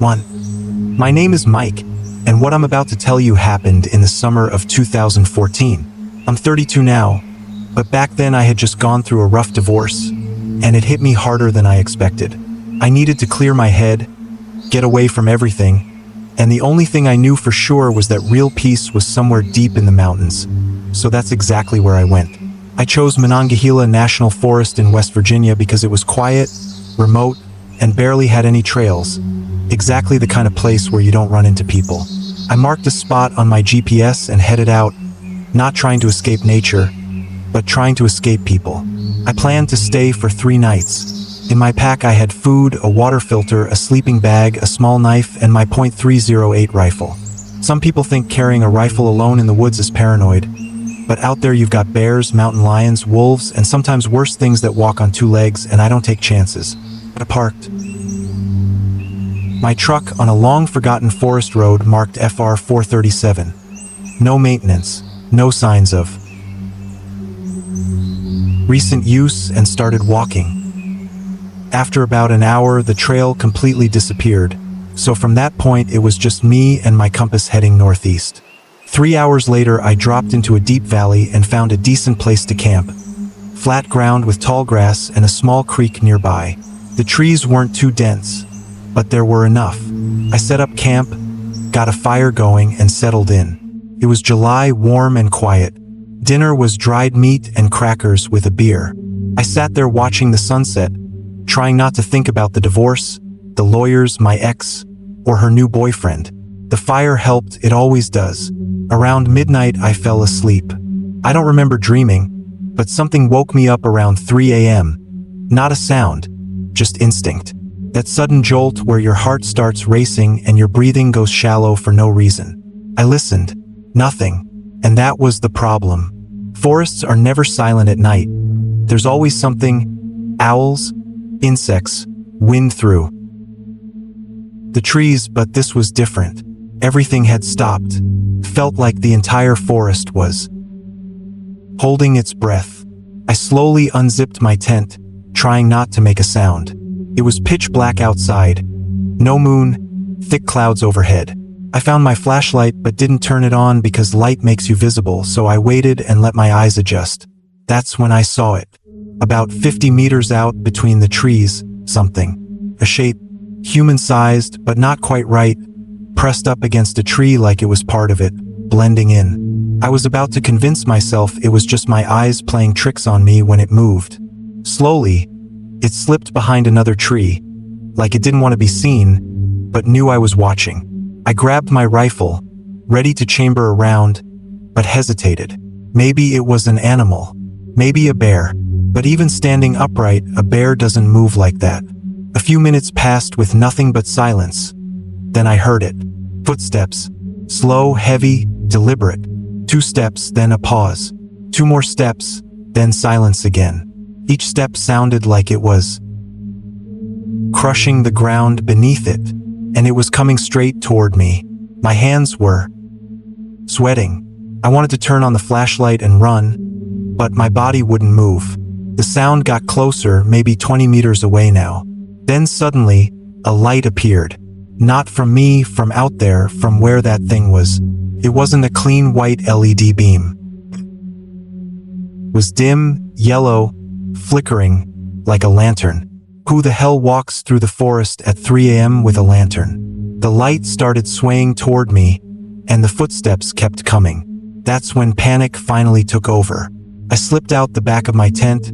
1. My name is Mike, and what I'm about to tell you happened in the summer of 2014. I'm 32 now, but back then I had just gone through a rough divorce, and it hit me harder than I expected. I needed to clear my head, get away from everything, and the only thing I knew for sure was that real peace was somewhere deep in the mountains. So that's exactly where I went. I chose Monongahela National Forest in West Virginia because it was quiet, remote, and barely had any trails. Exactly the kind of place where you don't run into people. I marked a spot on my GPS and headed out, not trying to escape nature, but trying to escape people. I planned to stay for 3 nights. In my pack I had food, a water filter, a sleeping bag, a small knife, and my .308 rifle. Some people think carrying a rifle alone in the woods is paranoid, but out there you've got bears, mountain lions, wolves, and sometimes worse things that walk on 2 legs, and I don't take chances. I parked my truck on a long-forgotten forest road marked FR 437. No maintenance, no signs of recent use, and started walking. After about an hour, the trail completely disappeared, so from that point it was just me and my compass heading northeast. 3 hours later, I dropped into a deep valley and found a decent place to camp. Flat ground with tall grass and a small creek nearby. The trees weren't too dense, but there were enough. I set up camp, got a fire going, and settled in. It was July, warm and quiet. Dinner was dried meat and crackers with a beer. I sat there watching the sunset, trying not to think about the divorce, the lawyers, my ex, or her new boyfriend. The fire helped, it always does. Around midnight, I fell asleep. I don't remember dreaming, but something woke me up around 3 a.m. Not a sound, just instinct. That sudden jolt where your heart starts racing and your breathing goes shallow for no reason. I listened. Nothing. And that was the problem. Forests are never silent at night. There's always something. Owls, insects, wind through the trees, but this was different. Everything had stopped. Felt like the entire forest was holding its breath. I slowly unzipped my tent, trying not to make a sound. It was pitch black outside. No moon, thick clouds overhead. I found my flashlight but didn't turn it on because light makes you visible, so I waited and let my eyes adjust. That's when I saw it. About 50 meters out between the trees, something. A shape, human-sized but not quite right, pressed up against a tree like it was part of it, blending in. I was about to convince myself it was just my eyes playing tricks on me when it moved. Slowly, it slipped behind another tree, like it didn't want to be seen, but knew I was watching. I grabbed my rifle, ready to chamber around, but hesitated. Maybe it was an animal, maybe a bear, but even standing upright, a bear doesn't move like that. A few minutes passed with nothing but silence. Then I heard it. Footsteps. Slow, heavy, deliberate. 2 steps, then a pause. 2 more steps, then silence again. Each step sounded like it was crushing the ground beneath it, and it was coming straight toward me. My hands were sweating. I wanted to turn on the flashlight and run, but my body wouldn't move. The sound got closer, maybe 20 meters away now. Then suddenly, a light appeared. Not from me, from out there, from where that thing was. It wasn't a clean white LED beam. It was dim, yellow, flickering, like a lantern. Who the hell walks through the forest at 3 a.m. with a lantern? The light started swaying toward me, and the footsteps kept coming. That's when panic finally took over. I slipped out the back of my tent,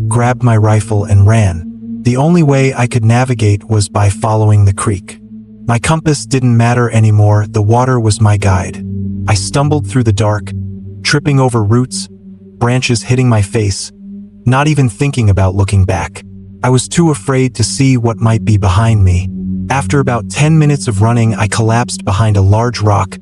grabbed my rifle, and ran. The only way I could navigate was by following the creek. My compass didn't matter anymore, the water was my guide. I stumbled through the dark, tripping over roots, branches hitting my face, not even thinking about looking back. I was too afraid to see what might be behind me. After about 10 minutes of running, I collapsed behind a large rock,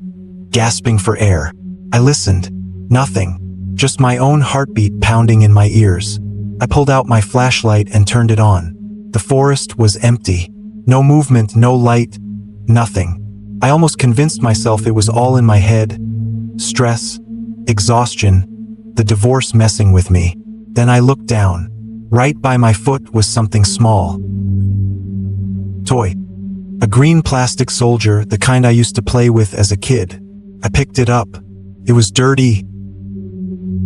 gasping for air. I listened. Nothing. Just my own heartbeat pounding in my ears. I pulled out my flashlight and turned it on. The forest was empty. No movement, no light, nothing. I almost convinced myself it was all in my head. Stress, exhaustion, the divorce messing with me. Then I looked down. Right by my foot was something small. Toy. A green plastic soldier, the kind I used to play with as a kid. I picked it up. It was dirty,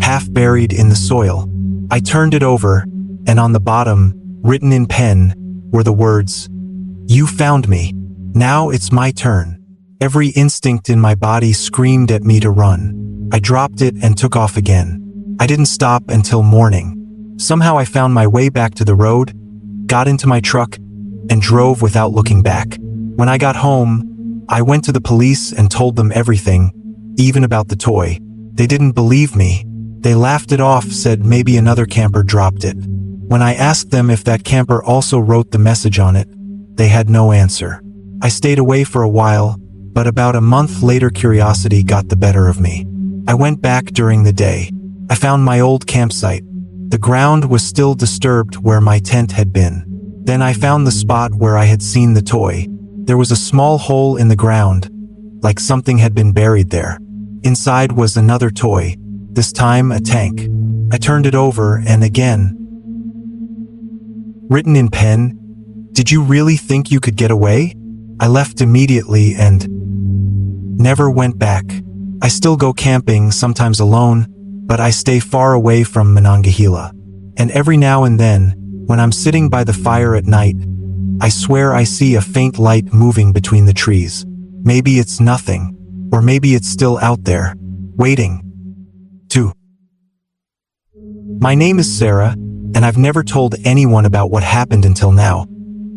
half buried in the soil. I turned it over, and on the bottom, written in pen, were the words, "You found me. Now it's my turn." Every instinct in my body screamed at me to run. I dropped it and took off again. I didn't stop until morning. Somehow I found my way back to the road, got into my truck, and drove without looking back. When I got home, I went to the police and told them everything, even about the toy. They didn't believe me. They laughed it off, said maybe another camper dropped it. When I asked them if that camper also wrote the message on it, they had no answer. I stayed away for a while, but about a month later curiosity got the better of me. I went back during the day. I found my old campsite. The ground was still disturbed where my tent had been. Then I found the spot where I had seen the toy. There was a small hole in the ground, like something had been buried there. Inside was another toy, this time a tank. I turned it over and again, written in pen, "Did you really think you could get away?" I left immediately and never went back. I still go camping, sometimes alone, but I stay far away from Monongahela. And every now and then, when I'm sitting by the fire at night, I swear I see a faint light moving between the trees. Maybe it's nothing, or maybe it's still out there, waiting to. My name is Sarah, and I've never told anyone about what happened until now.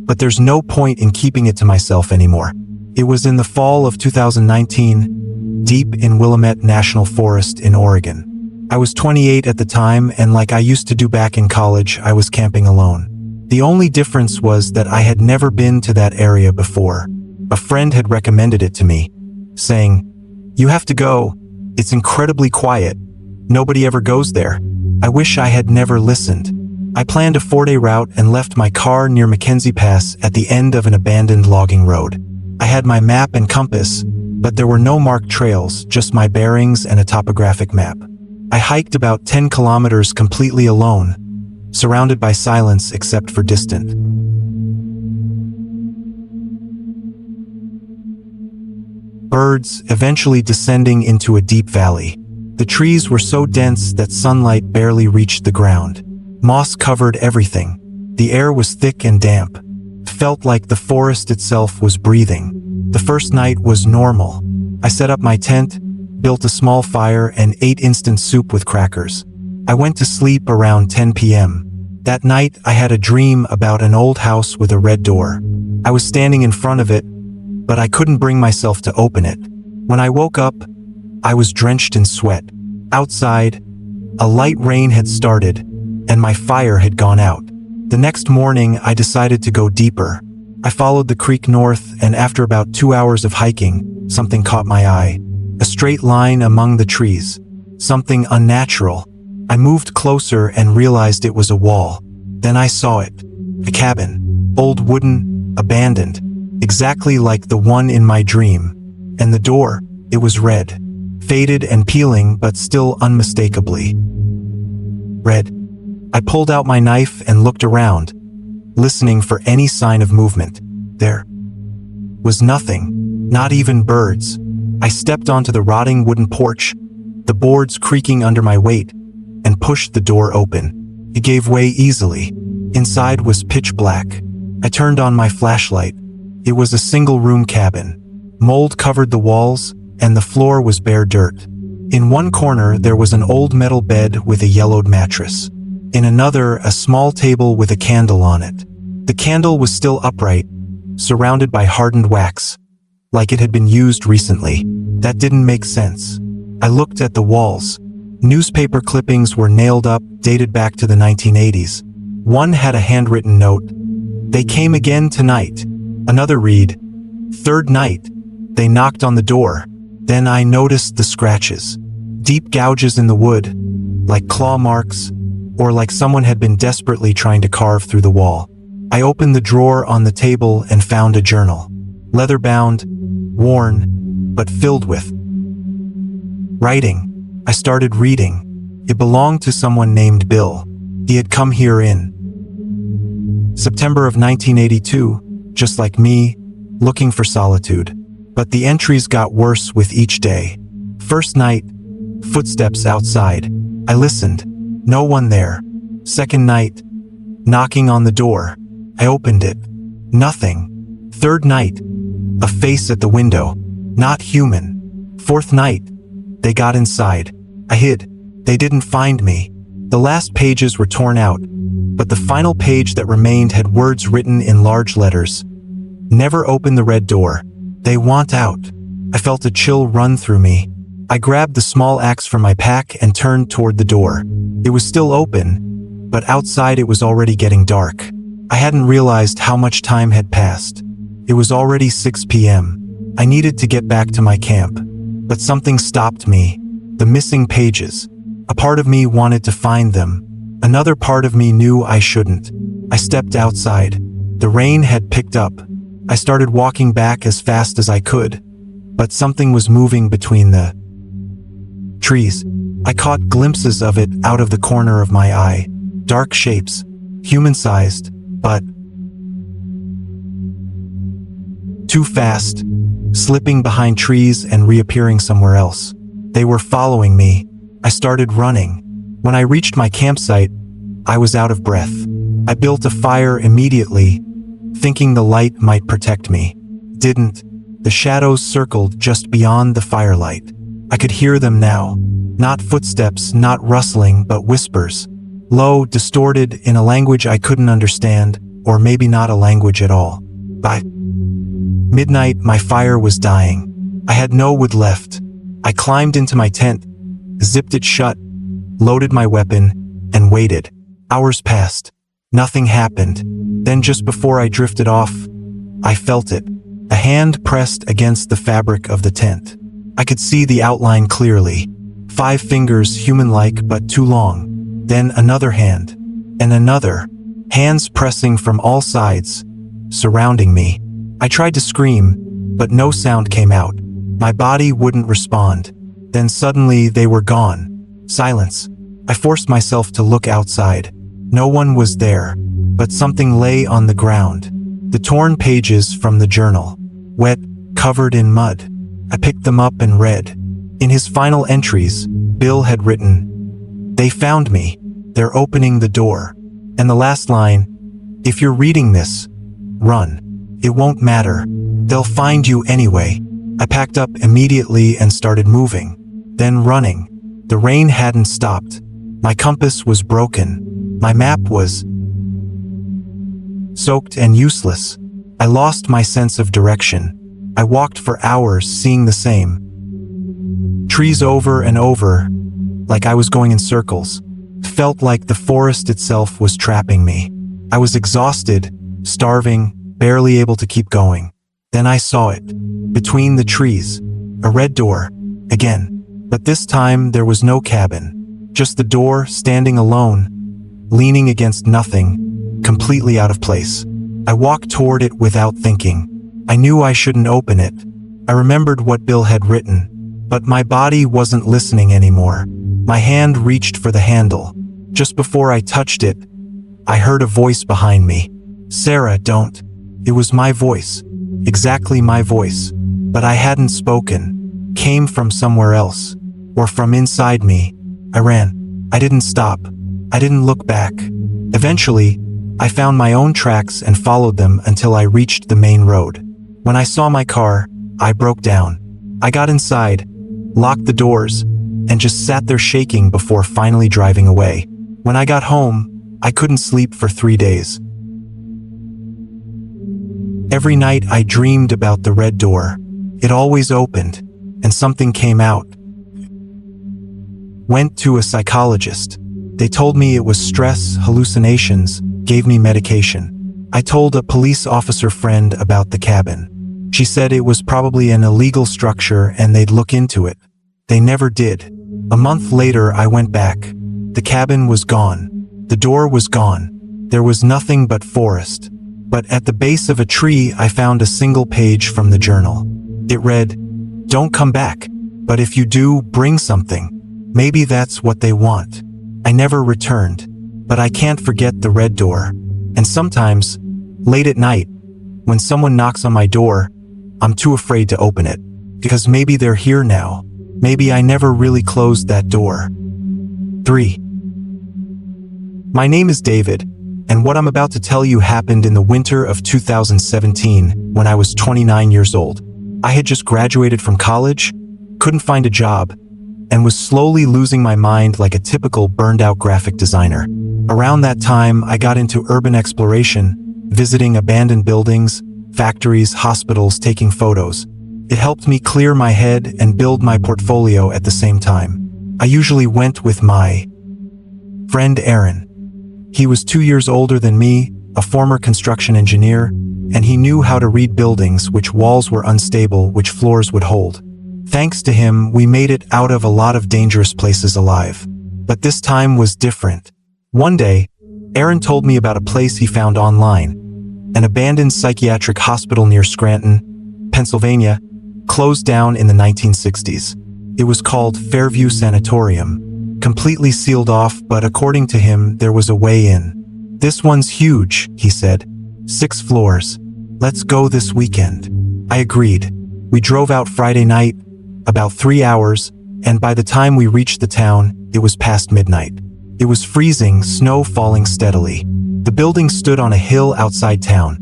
But there's no point in keeping it to myself anymore. It was in the fall of 2019, deep in Willamette National Forest in Oregon. I was 28 at the time, and like I used to do back in college, I was camping alone. The only difference was that I had never been to that area before. A friend had recommended it to me, saying, "You have to go. It's incredibly quiet. Nobody ever goes there." I wish I had never listened. I planned a 4-day route and left my car near Mackenzie Pass at the end of an abandoned logging road. I had my map and compass, but there were no marked trails, just my bearings and a topographic map. I hiked about 10 kilometers completely alone, surrounded by silence except for distant birds, eventually descending into a deep valley. The trees were so dense that sunlight barely reached the ground. Moss covered everything. The air was thick and damp. It felt like the forest itself was breathing. The first night was normal. I set up my tent, built a small fire, and ate instant soup with crackers. I went to sleep around 10 p.m. That night, I had a dream about an old house with a red door. I was standing in front of it, but I couldn't bring myself to open it. When I woke up, I was drenched in sweat. Outside, a light rain had started, and my fire had gone out. The next morning, I decided to go deeper. I followed the creek north, and after about 2 hours of hiking, something caught my eye. A straight line among the trees. Something unnatural. I moved closer and realized it was a wall. Then I saw it. A cabin. Old wooden, abandoned. Exactly like the one in my dream. And the door, it was red. Faded and peeling, but still unmistakably red. I pulled out my knife and looked around, listening for any sign of movement. There was nothing, not even birds. I stepped onto the rotting wooden porch, the boards creaking under my weight, and pushed the door open. It gave way easily. Inside was pitch black. I turned on my flashlight. It was a single-room cabin. Mold covered the walls, and the floor was bare dirt. In one corner, there was an old metal bed with a yellowed mattress. In another, a small table with a candle on it. The candle was still upright, surrounded by hardened wax, like it had been used recently. That didn't make sense. I looked at the walls. Newspaper clippings were nailed up, dated back to the 1980s. One had a handwritten note. "They came again tonight." Another read, "Third night." They knocked on the door. Then I noticed the scratches. Deep gouges in the wood, like claw marks, or like someone had been desperately trying to carve through the wall. I opened the drawer on the table and found a journal. Leather-bound, worn, but filled with writing. I started reading. It belonged to someone named Bill. He had come here in September of 1982, just like me, looking for solitude. But the entries got worse with each day. First night, footsteps outside. I listened. No one there. Second night, knocking on the door. I opened it. Nothing. Third night, a face at the window. Not human. Fourth night, they got inside. I hid. They didn't find me. The last pages were torn out, but the final page that remained had words written in large letters. Never open the red door. They want out. I felt a chill run through me. I grabbed the small axe from my pack and turned toward the door. It was still open, but outside it was already getting dark. I hadn't realized how much time had passed. It was already 6 p.m. I needed to get back to my camp, but something stopped me. The missing pages. A part of me wanted to find them. Another part of me knew I shouldn't. I stepped outside. The rain had picked up. I started walking back as fast as I could, but something was moving between the trees. I caught glimpses of it out of the corner of my eye. Dark shapes, human-sized, but too fast, slipping behind trees and reappearing somewhere else. They were following me. I started running. When I reached my campsite, I was out of breath. I built a fire immediately, thinking the light might protect me. Didn't. The shadows circled just beyond the firelight. I could hear them now. Not footsteps, not rustling, but whispers. Low, distorted, in a language I couldn't understand, or maybe not a language at all. By midnight, my fire was dying. I had no wood left. I climbed into my tent, zipped it shut, loaded my weapon, and waited. Hours passed. Nothing happened. Then just before I drifted off, I felt it. A hand pressed against the fabric of the tent. I could see the outline clearly. 5 fingers, human-like but too long. Then another hand. And another. Hands pressing from all sides, surrounding me. I tried to scream, but no sound came out. My body wouldn't respond. Then suddenly they were gone. Silence. I forced myself to look outside. No one was there, but something lay on the ground. The torn pages from the journal. Wet, covered in mud. I picked them up and read. In his final entries, Bill had written, "They found me. They're opening the door." And the last line, "If you're reading this, run. It won't matter. They'll find you anyway." I packed up immediately and started moving. Then running. The rain hadn't stopped. My compass was broken. My map was soaked and useless. I lost my sense of direction. I walked for hours seeing the same trees over and over, like I was going in circles. Felt like the forest itself was trapping me. I was exhausted, starving, barely able to keep going. Then I saw it. Between the trees. A red door. Again. But this time there was no cabin. Just the door standing alone, leaning against nothing, completely out of place. I walked toward it without thinking. I knew I shouldn't open it. I remembered what Bill had written. But my body wasn't listening anymore. My hand reached for the handle. Just before I touched it, I heard a voice behind me. "Sarah, don't." It was my voice. Exactly my voice. But I hadn't spoken. Came from somewhere else. Or from inside me. I ran. I didn't stop. I didn't look back. Eventually, I found my own tracks and followed them until I reached the main road. When I saw my car, I broke down. I got inside, locked the doors, and just sat there shaking before finally driving away. When I got home, I couldn't sleep for 3 days. Every night I dreamed about the red door. It always opened, and something came out. Went to a psychologist. They told me it was stress, hallucinations, gave me medication. I told a police officer friend about the cabin. She said it was probably an illegal structure and they'd look into it. They never did. A month later I went back. The cabin was gone. The door was gone. There was nothing but forest. But at the base of a tree I found a single page from the journal. It read, "Don't come back. But if you do, bring something. Maybe that's what they want." I never returned. But I can't forget the red door. And sometimes, late at night, When someone knocks on my door, I'm too afraid to open it. Because maybe they're here now. Maybe I never really closed that door. 3. My name is David, and what I'm about to tell you happened in the winter of 2017 when I was 29 years old. I had just graduated from college, couldn't find a job, and was slowly losing my mind like a typical burned-out graphic designer. Around that time, I got into urban exploration, visiting abandoned buildings, factories, hospitals, taking photos. It helped me clear my head and build my portfolio at the same time. I usually went with my friend Aaron. He was 2 years older than me, a former construction engineer, and he knew how to read buildings, which walls were unstable, which floors would hold. Thanks to him, we made it out of a lot of dangerous places alive. But this time was different. One day, Aaron told me about a place he found online, an abandoned psychiatric hospital near Scranton, Pennsylvania, closed down in the 1960s. It was called Fairview Sanatorium, completely sealed off, but according to him, there was a way in. "This one's huge," he said. 6 floors. "Let's go this weekend." I agreed. We drove out Friday night, about 3 hours, and by the time we reached the town, it was past midnight. It was freezing, snow falling steadily. The building stood on a hill outside town,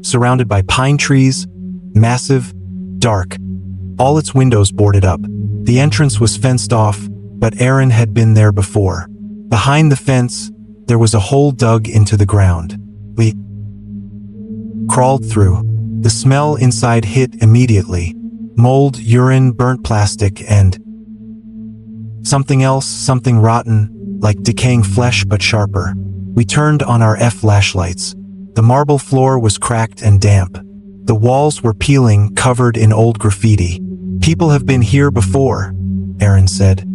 surrounded by pine trees, massive, dark, all its windows boarded up. The entrance was fenced off, but Aaron had been there before. Behind the fence, there was a hole dug into the ground. We crawled through. The smell inside hit immediately. Mold, urine, burnt plastic, and something else, something rotten, like decaying flesh but sharper. We turned on our flashlights. The marble floor was cracked and damp. The walls were peeling, covered in old graffiti. "People have been here before," Aaron said.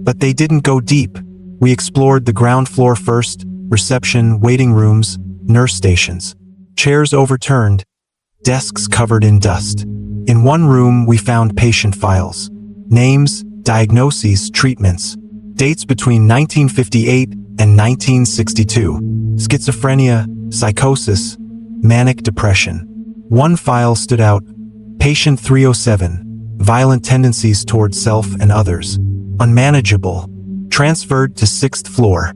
"But they didn't go deep." We explored the ground floor first, reception, waiting rooms, nurse stations. Chairs overturned, desks covered in dust. In one room, we found patient files. Names, diagnoses, treatments. Dates between 1958 and 1962. Schizophrenia, psychosis, manic depression. One file stood out. Patient 307. Violent tendencies towards self and others. Unmanageable. Transferred to 6th floor.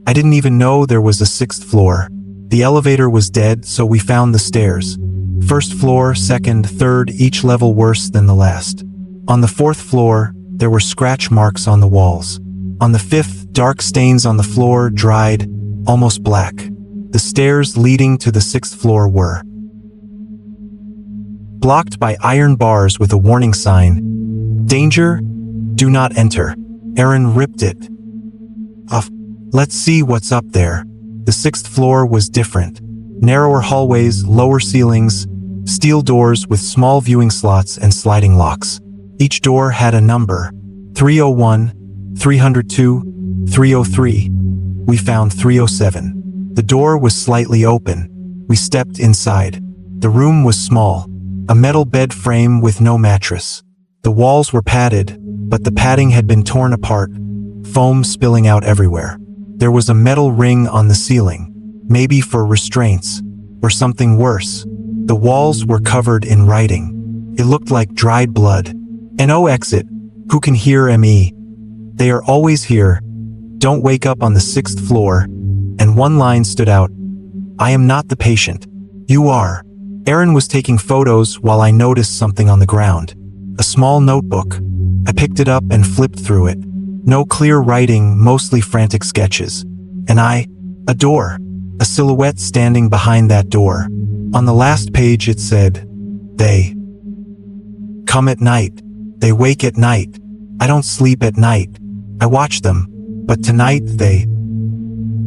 I didn't even know there was a 6th floor. The elevator was dead, so we found the stairs. 1st floor, 2nd, 3rd, each level worse than the last. On the 4th floor, there were scratch marks on the walls. On the 5th, dark stains on the floor, dried, almost black. The stairs leading to the 6th floor were blocked by iron bars with a warning sign. "Danger, do not enter." Aaron ripped it off. "Let's see what's up there." The 6th floor was different. Narrower hallways, lower ceilings, steel doors with small viewing slots and sliding locks. Each door had a number. 301, 302, 303. We found 307. The door was slightly open. We stepped inside. The room was small. A metal bed frame with no mattress. The walls were padded, but the padding had been torn apart, foam spilling out everywhere. There was a metal ring on the ceiling, maybe for restraints, or something worse. The walls were covered in writing. It looked like dried blood. "No exit. Who can hear me? They are always here. Don't wake up on the 6th floor." And one line stood out. "I am not the patient. You are." Aaron was taking photos while I noticed something on the ground. A small notebook. I picked it up and flipped through it. No clear writing, mostly frantic sketches. And a door. A silhouette standing behind that door. On the last page it said, "They come at night. They wake at night. I don't sleep at night. I watch them. But tonight they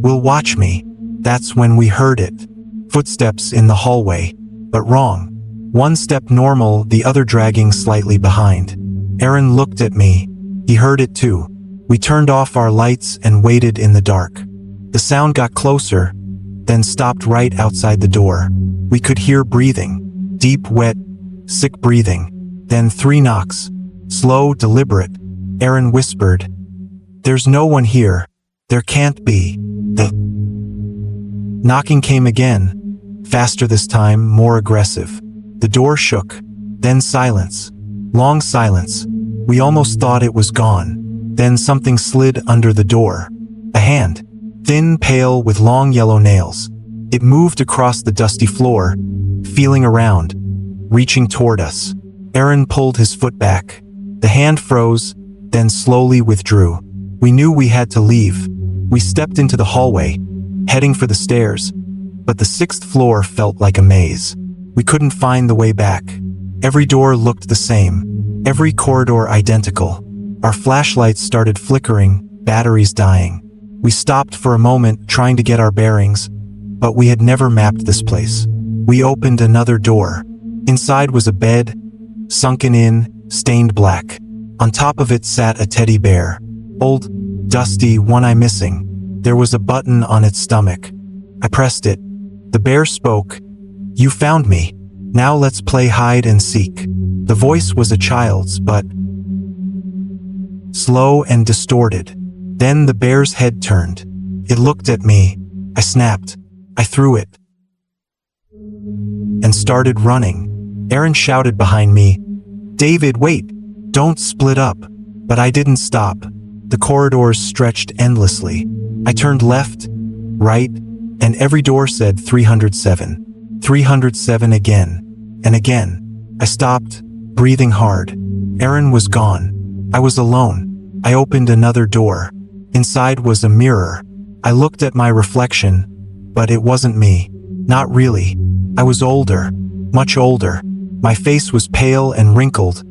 will watch me." That's when we heard it. Footsteps in the hallway. But wrong. One step normal, the other dragging slightly behind. Aaron looked at me. He heard it too. We turned off our lights and waited in the dark. The sound got closer, then stopped right outside the door. We could hear breathing. Deep, wet, sick breathing. Then 3 knocks. Slow, deliberate. Aaron whispered, "There's no one here. There can't be." The knocking came again. faster this time, more aggressive. The door shook, then silence. Long silence. We almost thought it was gone. Then something slid under the door. A hand. Thin, pale, with long yellow nails. It moved across the dusty floor, feeling around, reaching toward us. Aaron pulled his foot back. The hand froze, then slowly withdrew. We knew we had to leave. We stepped into the hallway, heading for the stairs, but the 6th floor felt like a maze. We couldn't find the way back. Every door looked the same, every corridor identical. Our flashlights started flickering, batteries dying. We stopped for a moment, trying to get our bearings, but we had never mapped this place. We opened another door. Inside was a bed, sunken in, stained black. On top of it sat a teddy bear. Old, dusty, one eye missing. There was a button on its stomach. I pressed it. The bear spoke. "You found me. Now let's play hide and seek." The voice was a child's, but slow and distorted. Then the bear's head turned. It looked at me. I snapped. I threw it and started running. Aaron shouted behind me, "David, wait! Don't split up!" But I didn't stop. The corridors stretched endlessly. I turned left, right, and every door said 307. 307 again, and again. I stopped, breathing hard. Aaron was gone. I was alone. I opened another door. Inside was a mirror. I looked at my reflection, but it wasn't me. Not really. I was older, much older. My face was pale and wrinkled,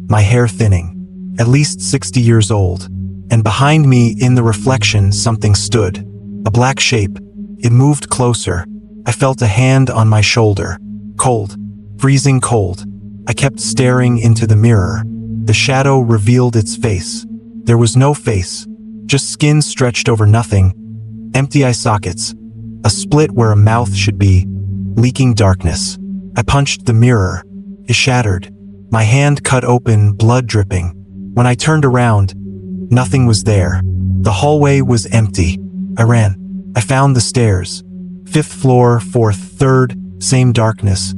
my hair thinning. At least 60 years old. And behind me, in the reflection, something stood. A black shape. It moved closer. I felt a hand on my shoulder. Cold. Freezing cold. I kept staring into the mirror. The shadow revealed its face. There was no face. Just skin stretched over nothing. Empty eye sockets. A split where a mouth should be. Leaking darkness. I punched the mirror. It shattered. My hand cut open, blood dripping. When I turned around, nothing was there. The hallway was empty. I ran. I found the stairs. 5th floor, 4th, 3rd, same darkness.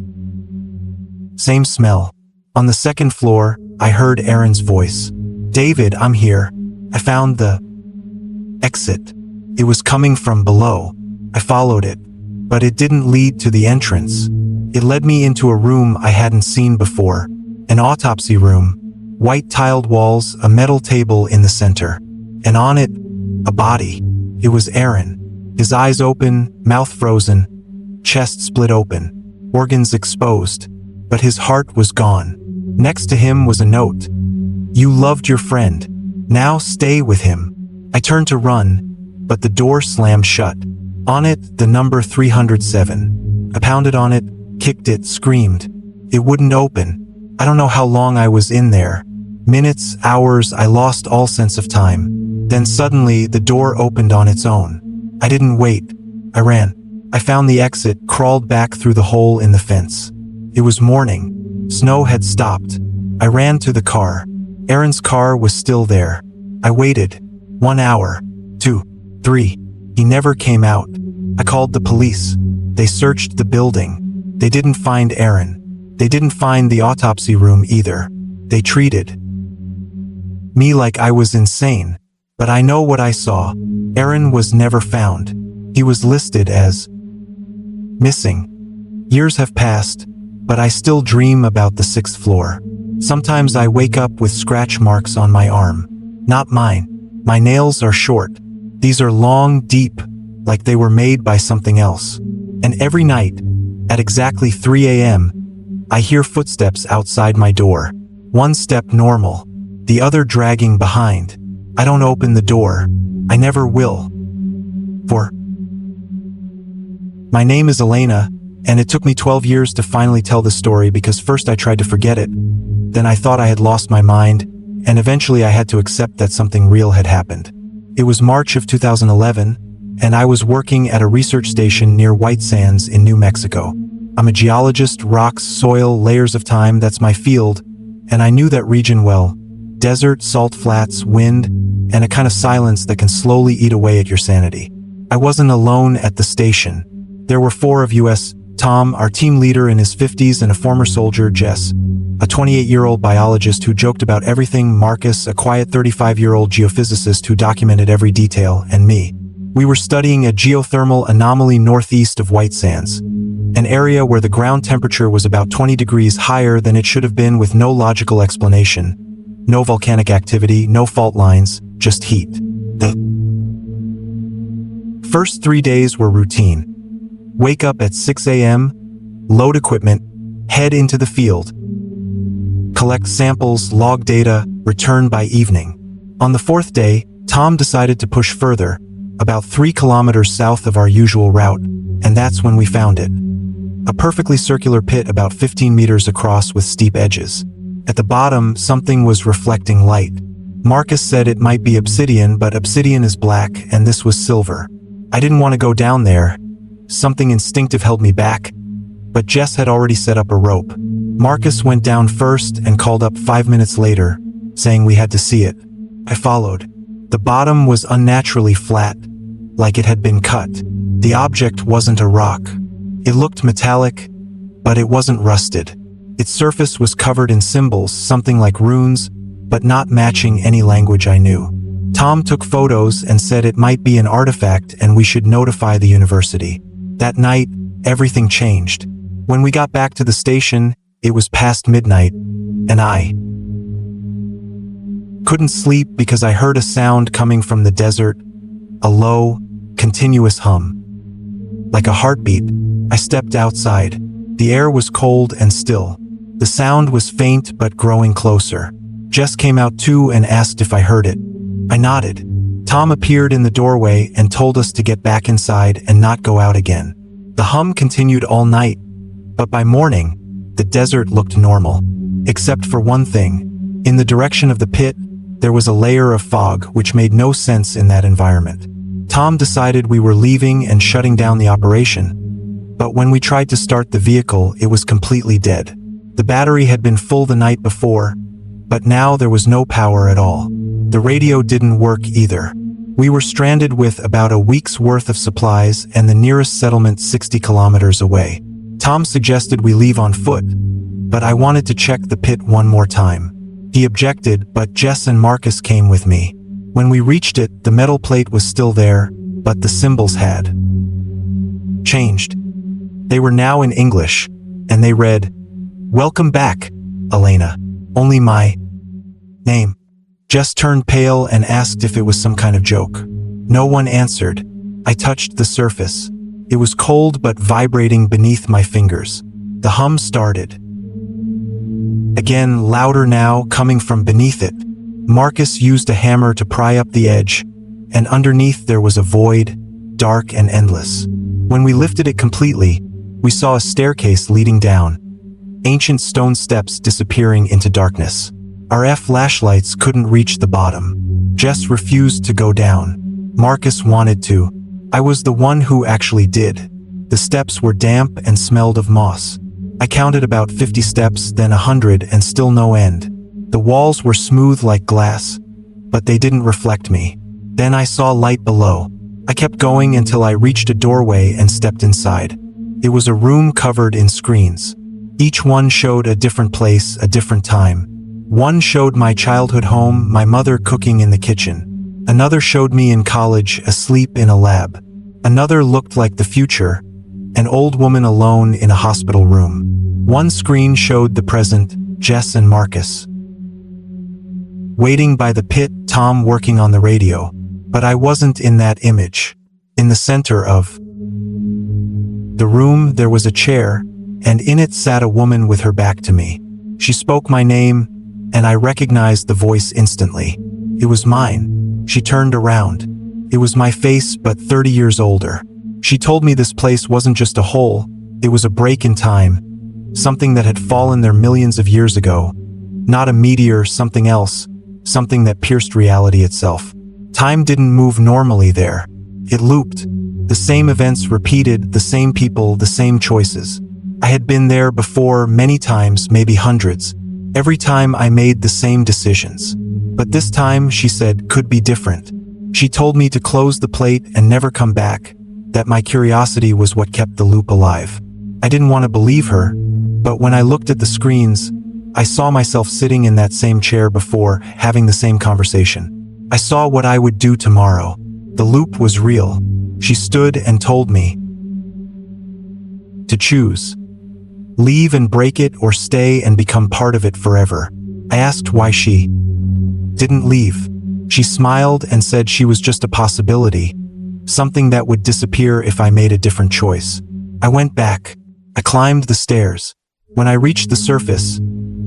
Same smell. On the 2nd floor, I heard Aaron's voice. "David, I'm here." I found the exit. It was coming from below. I followed it, but it didn't lead to the entrance. It led me into a room I hadn't seen before. An autopsy room. White tiled walls, a metal table in the center. And on it, a body. It was Aaron. His eyes open, mouth frozen, chest split open, organs exposed. But his heart was gone. Next to him was a note. "You loved your friend. Now stay with him." I turned to run, but the door slammed shut. On it, the number 307. I pounded on it, kicked it, screamed. It wouldn't open. I don't know how long I was in there. Minutes, hours, I lost all sense of time. Then suddenly, the door opened on its own. I didn't wait. I ran. I found the exit, crawled back through the hole in the fence. It was morning. Snow had stopped. I ran to the car. Aaron's car was still there. I waited. 1 hour. 2. 3. He never came out. I called the police. They searched the building. They didn't find Aaron. They didn't find the autopsy room either. They treated me like I was insane. But I know what I saw. Aaron was never found. He was listed as missing. Years have passed, but I still dream about the 6th floor. Sometimes I wake up with scratch marks on my arm. Not mine. My nails are short. These are long, deep, like they were made by something else. And every night, at exactly 3 a.m., I hear footsteps outside my door. One step normal, the other dragging behind. I don't open the door. I never will. For my name is Elena, and it took me 12 years to finally tell the story because first I tried to forget it, then I thought I had lost my mind, and eventually I had to accept that something real had happened. It was March of 2011, and I was working at a research station near White Sands in New Mexico. I'm a geologist, rocks, soil, layers of time, that's my field, and I knew that region well. Desert, salt flats, wind, and a kind of silence that can slowly eat away at your sanity. I wasn't alone at the station. There were 4 of U.S. Tom, our team leader in his 50s, and a former soldier, Jess, a 28-year-old biologist who joked about everything, Marcus, a quiet 35-year-old geophysicist who documented every detail, and me. We were studying a geothermal anomaly northeast of White Sands, an area where the ground temperature was about 20 degrees higher than it should have been, with no logical explanation. No volcanic activity, no fault lines, just heat. The first 3 days were routine. Wake up at 6 a.m., load equipment, head into the field, collect samples, log data, return by evening. On the fourth day, Tom decided to push further, about 3 kilometers south of our usual route, and that's when we found it. A perfectly circular pit about 15 meters across with steep edges. At the bottom, something was reflecting light. Marcus said it might be obsidian, but obsidian is black, and this was silver. I didn't want to go down there. Something instinctive held me back, but Jess had already set up a rope. Marcus went down first and called up 5 minutes later, saying we had to see it. I followed. The bottom was unnaturally flat, like it had been cut. The object wasn't a rock. It looked metallic, but it wasn't rusted. Its surface was covered in symbols, something like runes, but not matching any language I knew. Tom took photos and said it might be an artifact and we should notify the university. That night, everything changed. When we got back to the station, it was past midnight, and I couldn't sleep because I heard a sound coming from the desert, a low, continuous hum. Like a heartbeat. I stepped outside. The air was cold and still. The sound was faint but growing closer. Jess came out too and asked if I heard it. I nodded. Tom appeared in the doorway and told us to get back inside and not go out again. The hum continued all night, but by morning, the desert looked normal. Except for one thing. In the direction of the pit, there was a layer of fog which made no sense in that environment. Tom decided we were leaving and shutting down the operation, but when we tried to start the vehicle, it was completely dead. The battery had been full the night before, but now there was no power at all. The radio didn't work either. We were stranded with about a week's worth of supplies and the nearest settlement 60 kilometers away. Tom suggested we leave on foot, but I wanted to check the pit one more time. He objected, but Jess and Marcus came with me. When we reached it, the metal plate was still there, but the symbols had changed. They were now in English, and they read, "Welcome back, Elena." Only my name. Jess turned pale and asked if it was some kind of joke. No one answered. I touched the surface. It was cold but vibrating beneath my fingers. The hum started. Again, louder now, coming from beneath it. Marcus used a hammer to pry up the edge, and underneath there was a void, dark and endless. When we lifted it completely, we saw a staircase leading down, ancient stone steps disappearing into darkness. Our flashlights couldn't reach the bottom. Jess refused to go down. Marcus wanted to. I was the one who actually did. The steps were damp and smelled of moss. I counted about 50 steps, then 100, and still no end. The walls were smooth like glass, but they didn't reflect me. Then I saw light below. I kept going until I reached a doorway and stepped inside. It was a room covered in screens. Each one showed a different place, a different time. One showed my childhood home, my mother cooking in the kitchen. Another showed me in college, asleep in a lab. Another looked like the future, an old woman alone in a hospital room. One screen showed the present, Jess and Marcus waiting by the pit, Tom working on the radio. But I wasn't in that image. In the center of the room, there was a chair, and in it sat a woman with her back to me. She spoke my name, and I recognized the voice instantly. It was mine. She turned around. It was my face, but 30 years older. She told me this place wasn't just a hole, it was a break in time, something that had fallen there millions of years ago. Not a meteor, something else, something that pierced reality itself. Time didn't move normally there. It looped. The same events repeated, the same people, the same choices. I had been there before many times, maybe hundreds. Every time I made the same decisions. But this time, she said, could be different. She told me to close the plate and never come back, that my curiosity was what kept the loop alive. I didn't want to believe her, but when I looked at the screens, I saw myself sitting in that same chair before, having the same conversation. I saw what I would do tomorrow. The loop was real. She stood and told me to choose. Leave and break it, or stay and become part of it forever. I asked why she didn't leave. She smiled and said she was just a possibility, something that would disappear if I made a different choice. I went back. I climbed the stairs. When I reached the surface,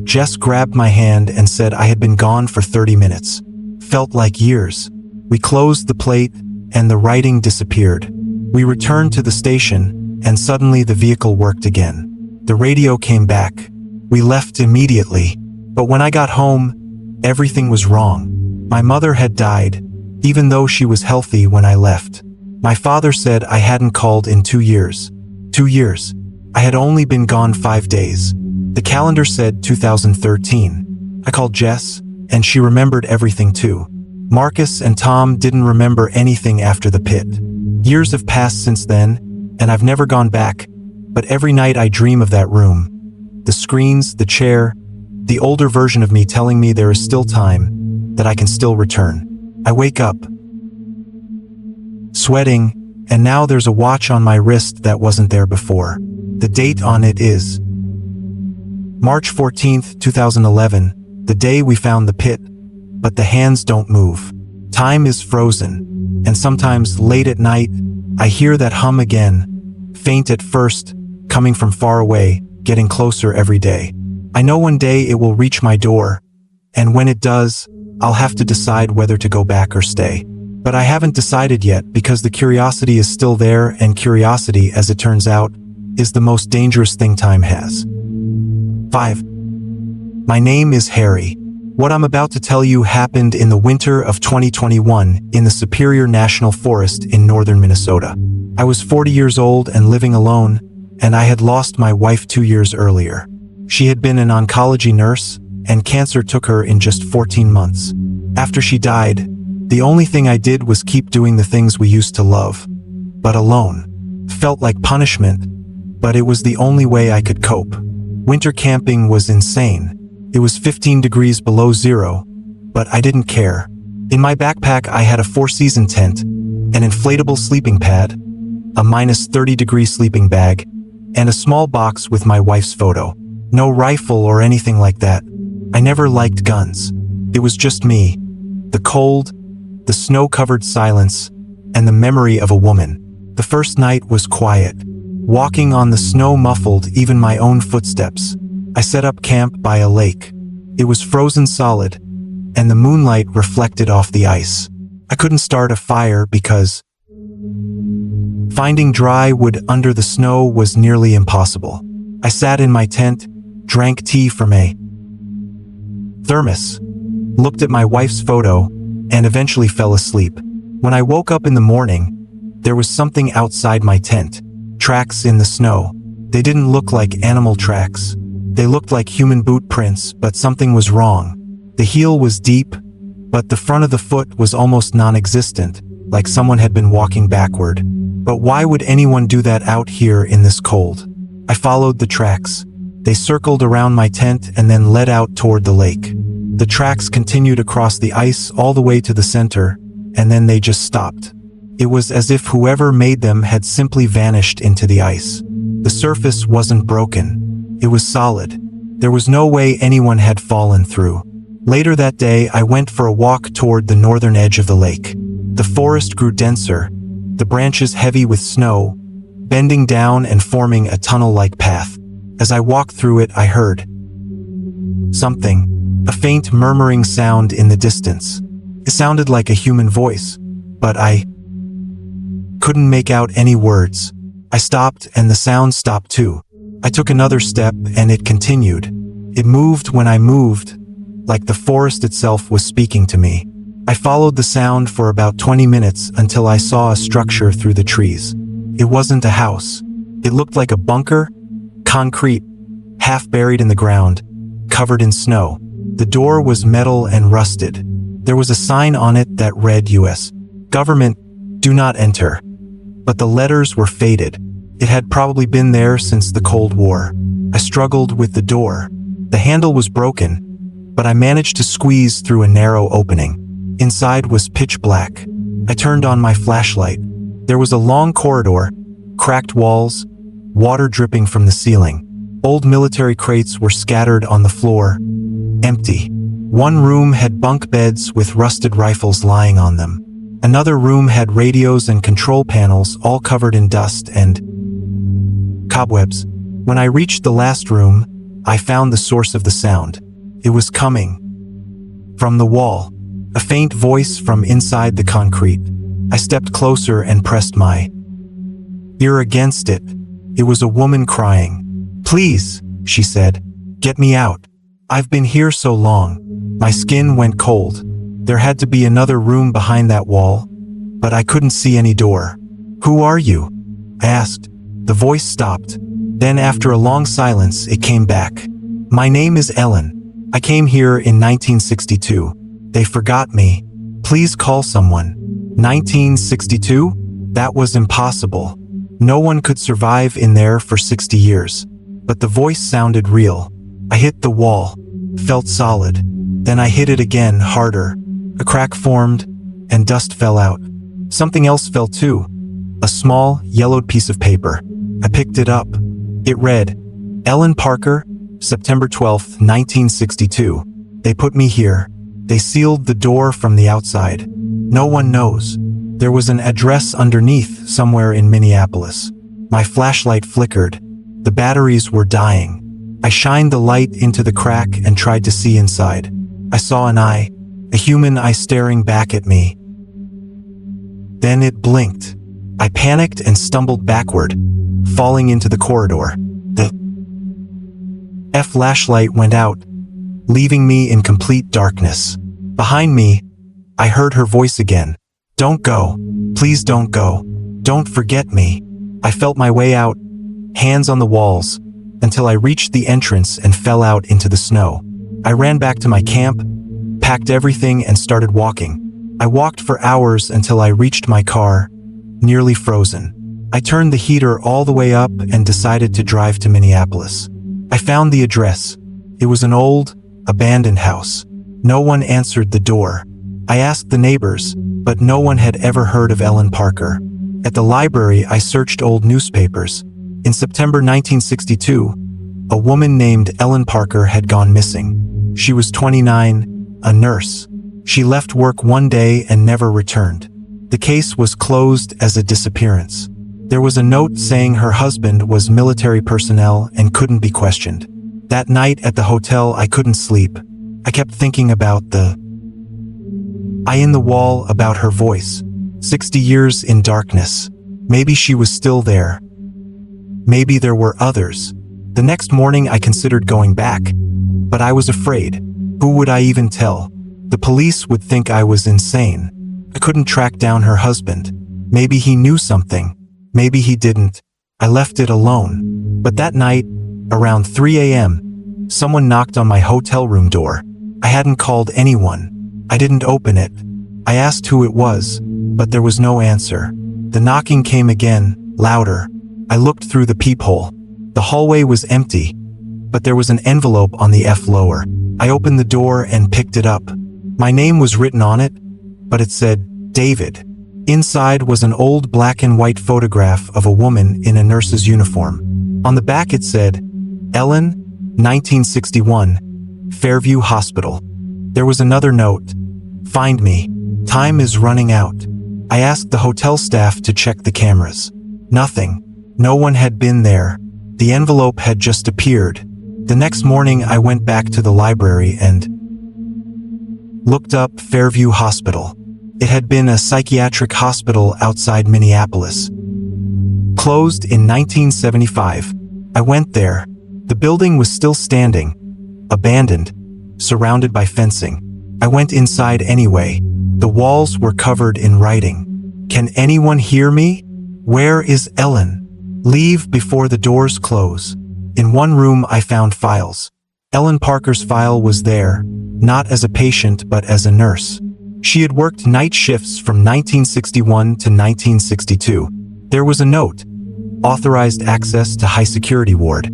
Jess grabbed my hand and said I had been gone for 30 minutes. Felt like years. We closed the plate, and the writing disappeared. We returned to the station, and suddenly the vehicle worked again. The radio came back. We left immediately. But when I got home, everything was wrong. My mother had died, even though she was healthy when I left. My father said I hadn't called in 2 years. 2 years. I had only been gone 5 days. The calendar said 2013. I called Jess, and she remembered everything too. Marcus and Tom didn't remember anything after the pit. Years have passed since then, and I've never gone back, but every night I dream of that room. The screens, the chair, the older version of me telling me there is still time, that I can still return. I wake up, sweating, and now there's a watch on my wrist that wasn't there before. The date on it is March 14th, 2011, the day we found the pit, but the hands don't move. Time is frozen, and sometimes late at night, I hear that hum again, faint at first, coming from far away, getting closer every day. I know one day it will reach my door, and when it does, I'll have to decide whether to go back or stay. But I haven't decided yet because the curiosity is still there, and curiosity, as it turns out, is the most dangerous thing time has. 5. My name is Harry. What I'm about to tell you happened in the winter of 2021 in the Superior National Forest in northern Minnesota. I was 40 years old and living alone, and I had lost my wife 2 years earlier. She had been an oncology nurse, and cancer took her in just 14 months. After she died, the only thing I did was keep doing the things we used to love, but alone. Felt like punishment, but it was the only way I could cope. Winter camping was insane. It was 15 degrees below zero, but I didn't care. In my backpack I had a 4-season tent, an inflatable sleeping pad, a -30-degree sleeping bag, and a small box with my wife's photo. No rifle or anything like that. I never liked guns. It was just me, the cold, the snow-covered silence, and the memory of a woman. The first night was quiet. Walking on the snow muffled even my own footsteps. I set up camp by a lake. It was frozen solid, and the moonlight reflected off the ice. I couldn't start a fire because finding dry wood under the snow was nearly impossible. I sat in my tent, drank tea from a thermos, looked at my wife's photo, and eventually fell asleep. When I woke up in the morning, there was something outside my tent. Tracks in the snow. They didn't look like animal tracks. They looked like human boot prints, but something was wrong. The heel was deep, but the front of the foot was almost non-existent, like someone had been walking backward. But why would anyone do that out here in this cold? I followed the tracks. They circled around my tent and then led out toward the lake. The tracks continued across the ice all the way to the center, and then they just stopped. It was as if whoever made them had simply vanished into the ice. The surface wasn't broken. It was solid. There was no way anyone had fallen through. Later that day, I went for a walk toward the northern edge of the lake. The forest grew denser, the branches heavy with snow, bending down and forming a tunnel-like path. As I walked through it, I heard something, a faint murmuring sound in the distance. It sounded like a human voice, but I couldn't make out any words. I stopped and the sound stopped too. I took another step and it continued. It moved when I moved, like the forest itself was speaking to me. I followed the sound for about 20 minutes until I saw a structure through the trees. It wasn't a house. It looked like a bunker, concrete, half buried in the ground, covered in snow. The door was metal and rusted. There was a sign on it that read U.S. Government, do not enter. But the letters were faded. It had probably been there since the Cold War. I struggled with the door. The handle was broken, but I managed to squeeze through a narrow opening. Inside was pitch black. I turned on my flashlight. There was a long corridor, cracked walls, water dripping from the ceiling. Old military crates were scattered on the floor, empty. One room had bunk beds with rusted rifles lying on them. Another room had radios and control panels all covered in dust and cobwebs. When I reached the last room, I found the source of the sound. It was coming from the wall, a faint voice from inside the concrete. I stepped closer and pressed my ear against it. It was a woman crying. "Please," she said, "get me out. I've been here so long." My skin went cold. There had to be another room behind that wall, but I couldn't see any door. "Who are you?" I asked. The voice stopped. Then after a long silence, it came back. "My name is Ellen. I came here in 1962. They forgot me. Please call someone." 1962? That was impossible. No one could survive in there for 60 years. But the voice sounded real. I hit the wall, felt solid. Then I hit it again, harder. A crack formed, and dust fell out. Something else fell too. A small, yellowed piece of paper. I picked it up. It read, "Ellen Parker, September 12, 1962. They put me here. They sealed the door from the outside. No one knows." There was an address underneath, somewhere in Minneapolis. My flashlight flickered. The batteries were dying. I shined the light into the crack and tried to see inside. I saw an eye, a human eye staring back at me. Then it blinked. I panicked and stumbled backward, falling into the corridor. The flashlight went out, leaving me in complete darkness. Behind me, I heard her voice again. "Don't go. Please don't go. Don't forget me." I felt my way out, hands on the walls, until I reached the entrance and fell out into the snow. I ran back to my camp, packed everything and started walking. I walked for hours until I reached my car, nearly frozen. I turned the heater all the way up and decided to drive to Minneapolis. I found the address. It was an old, abandoned house. No one answered the door. I asked the neighbors, but no one had ever heard of Ellen Parker. At the library, I searched old newspapers. In September 1962, a woman named Ellen Parker had gone missing. She was 29, a nurse. She left work one day and never returned. The case was closed as a disappearance. There was a note saying her husband was military personnel and couldn't be questioned. That night at the hotel, I couldn't sleep. I kept thinking about the eye in the wall, about her voice. 60 years in darkness. Maybe she was still there. Maybe there were others. The next morning I considered going back, but I was afraid. Who would I even tell? The police would think I was insane. I couldn't track down her husband. Maybe he knew something. Maybe he didn't. I left it alone. But that night, around 3 a.m., someone knocked on my hotel room door. I hadn't called anyone. I didn't open it. I asked who it was, but there was no answer. The knocking came again, louder. I looked through the peephole. The hallway was empty, but there was an envelope on the floor. I opened the door and picked it up. My name was written on it, but it said, David. Inside was an old black and white photograph of a woman in a nurse's uniform. On the back it said, Ellen, 1961, Fairview Hospital. There was another note. Find me. Time is running out. I asked the hotel staff to check the cameras. Nothing. No one had been there. The envelope had just appeared. The next morning I went back to the library and looked up Fairview Hospital. It had been a psychiatric hospital outside Minneapolis. Closed in 1975. I went there. The building was still standing, abandoned, surrounded by fencing. I went inside anyway. The walls were covered in writing. Can anyone hear me? Where is Ellen? Leave before the doors close. In one room I found files. Ellen Parker's file was there, not as a patient but as a nurse. She had worked night shifts from 1961 to 1962. There was a note. authorized access to high-security ward.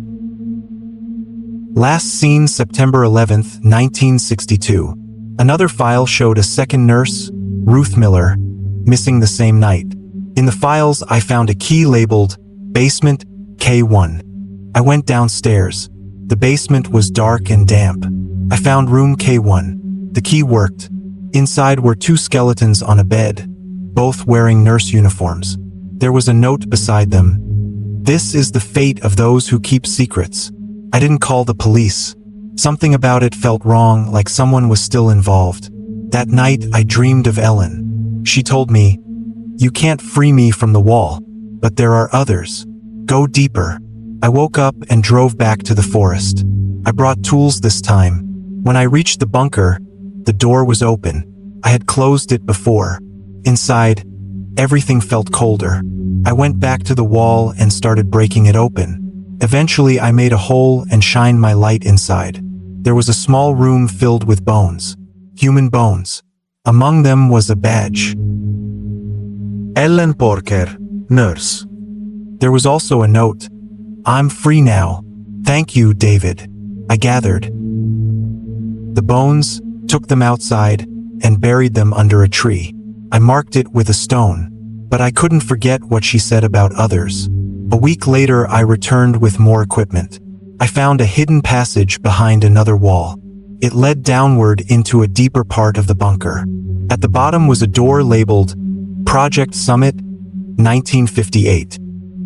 Last seen September 11th, 1962. Another file showed a second nurse, Ruth Miller, missing the same night. In the files, I found a key labeled Basement K1. I went downstairs. The basement was dark and damp. I found room K1. The key worked. Inside were two skeletons on a bed, both wearing nurse uniforms. There was a note beside them. This is the fate of those who keep secrets. I didn't call the police. Something about it felt wrong, like someone was still involved. That night, I dreamed of Ellen. She told me, "You can't free me from the wall, but there are others. Go deeper." I woke up and drove back to the forest. I brought tools this time. When I reached the bunker, the door was open. I had closed it before. Inside, everything felt colder. I went back to the wall and started breaking it open. Eventually, I made a hole and shined my light inside. There was a small room filled with bones. Human bones. Among them was a badge. Ellen Parker, nurse. There was also a note. "I'm free now. Thank you, David." I gathered the bones, took them outside, and buried them under a tree. I marked it with a stone, but I couldn't forget what she said about others. A week later, I returned with more equipment. I found a hidden passage behind another wall. It led downward into a deeper part of the bunker. At the bottom was a door labeled Project Summit 1958.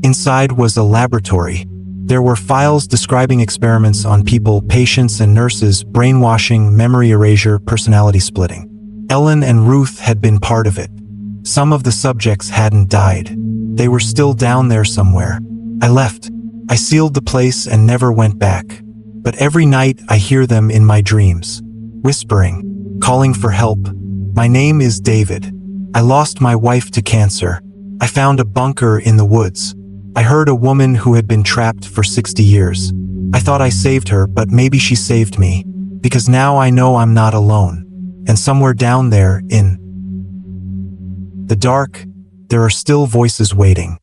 Inside was a laboratory. There were files describing experiments on people, patients and nurses, brainwashing, memory erasure, personality splitting. Ellen and Ruth had been part of it. Some of the subjects hadn't died. They were still down there somewhere. I left. I sealed the place and never went back. But every night I hear them in my dreams, whispering, calling for help. My name is David. I lost my wife to cancer. I found a bunker in the woods. I heard a woman who had been trapped for 60 years. I thought I saved her, but maybe she saved me. Because now I know I'm not alone. And somewhere down there, in the dark, there are still voices waiting.